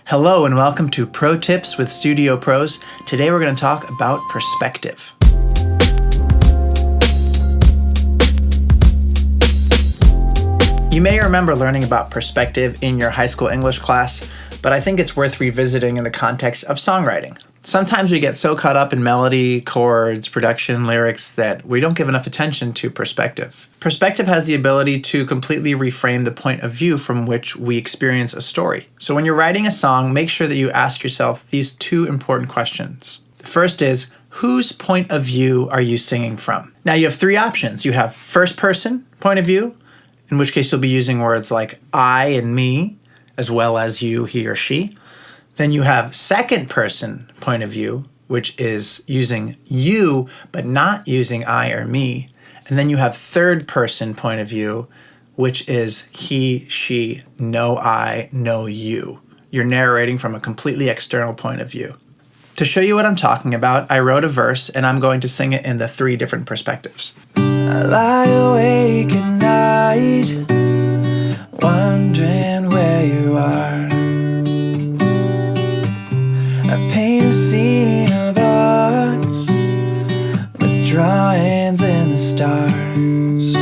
Hello and welcome to Pro Tips with Studio Pros. Today we're going to talk about perspective. You may remember learning about perspective in your high school English class, but I think it's worth revisiting in the context of songwriting. Sometimes we get so caught up in melody, chords, production, lyrics that we don't give enough attention to perspective. Perspective has the ability to completely reframe the point of view from which we experience a story. So when you're writing a song, make sure that you ask yourself these two important questions. The first is, whose point of view are you singing from? Now you have three options. You have first person point of view, in which case you'll be using words like I and me, as well as you, he or she. Then you have second person point of view, which is using you, but not using I or me. And then you have third person point of view, which is he, she, no I, no you. You're narrating from a completely external point of view. To show you what I'm talking about, I wrote a verse and I'm going to sing it in the three different perspectives. I lie awake at night, wondering where you are. I paint a scene of us with drawings in the stars.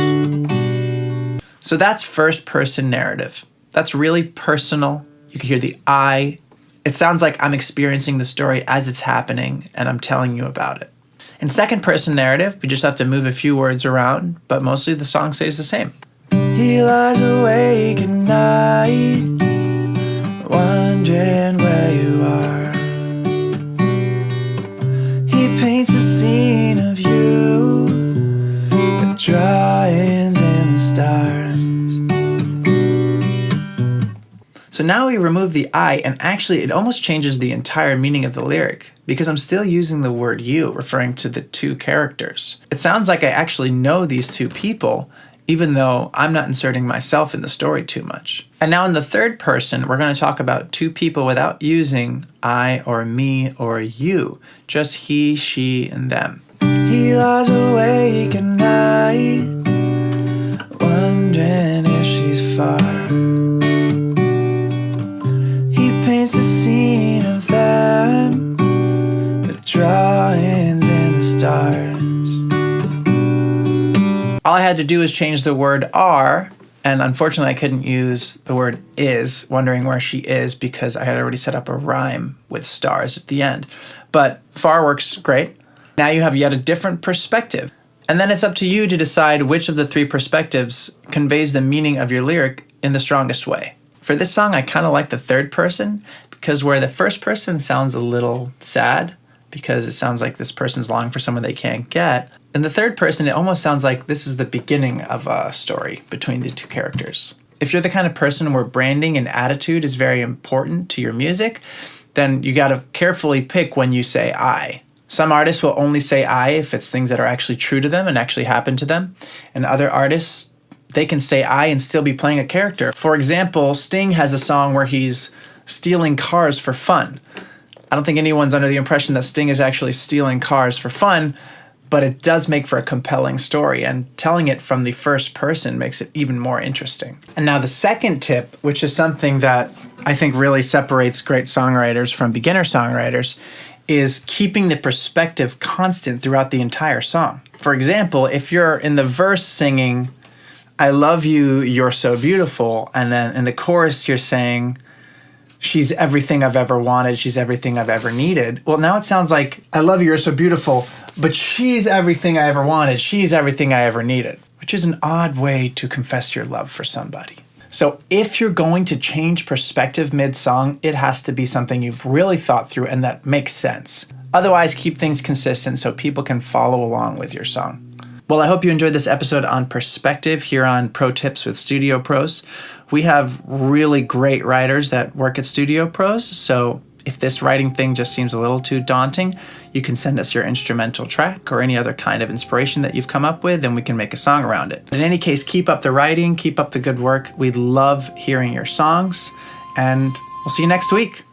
So that's first person narrative. That's really personal. You can hear the I. It sounds like I'm experiencing the story as it's happening and I'm telling you about it. In second person narrative, we just have to move a few words around, but mostly the song stays the same. He lies awake at night, wondering where you are. He paints a scene of you with drawings in the stars. So now we remove the I, and actually it almost changes the entire meaning of the lyric because I'm still using the word you, referring to the two characters. It sounds like I actually know these two people, even though I'm not inserting myself in the story too much. And now in the third person, we're going to talk about two people without using I or me or you, just he, she, and them. He lies awake at night, wondering if she's far. He paints a scene of them with drawings in the stars. All I had to do was change the word are, and unfortunately I couldn't use the word is, wondering where she is, because I had already set up a rhyme with stars at the end. But far works great. Now you have yet a different perspective. And then it's up to you to decide which of the three perspectives conveys the meaning of your lyric in the strongest way. For this song, I kind of like the third person, because where the first person sounds a little sad, because it sounds like this person's longing for someone they can't get, in the third person, it almost sounds like this is the beginning of a story between the two characters. If you're the kind of person where branding and attitude is very important to your music, then you got to carefully pick when you say I. Some artists will only say I if it's things that are actually true to them and actually happen to them. And other artists, they can say I and still be playing a character. For example, Sting has a song where he's stealing cars for fun. I don't think anyone's under the impression that Sting is actually stealing cars for fun, but it does make for a compelling story, and telling it from the first person makes it even more interesting. And now the second tip, which is something that I think really separates great songwriters from beginner songwriters, is keeping the perspective constant throughout the entire song. For example, if you're in the verse singing, I love you, you're so beautiful, and then in the chorus you're saying, she's everything I've ever wanted, she's everything I've ever needed. Well, now it sounds like, I love you, you're so beautiful, but she's everything I ever wanted, she's everything I ever needed, which is an odd way to confess your love for somebody. So if you're going to change perspective mid-song, it has to be something you've really thought through and that makes sense. Otherwise, keep things consistent so people can follow along with your song. Well, I hope you enjoyed this episode on perspective here on Pro Tips with Studio Pros. We have really great writers that work at Studio Pros, so if this writing thing just seems a little too daunting, you can send us your instrumental track or any other kind of inspiration that you've come up with, and we can make a song around it. In any case, keep up the writing, keep up the good work. We love hearing your songs, and we'll see you next week.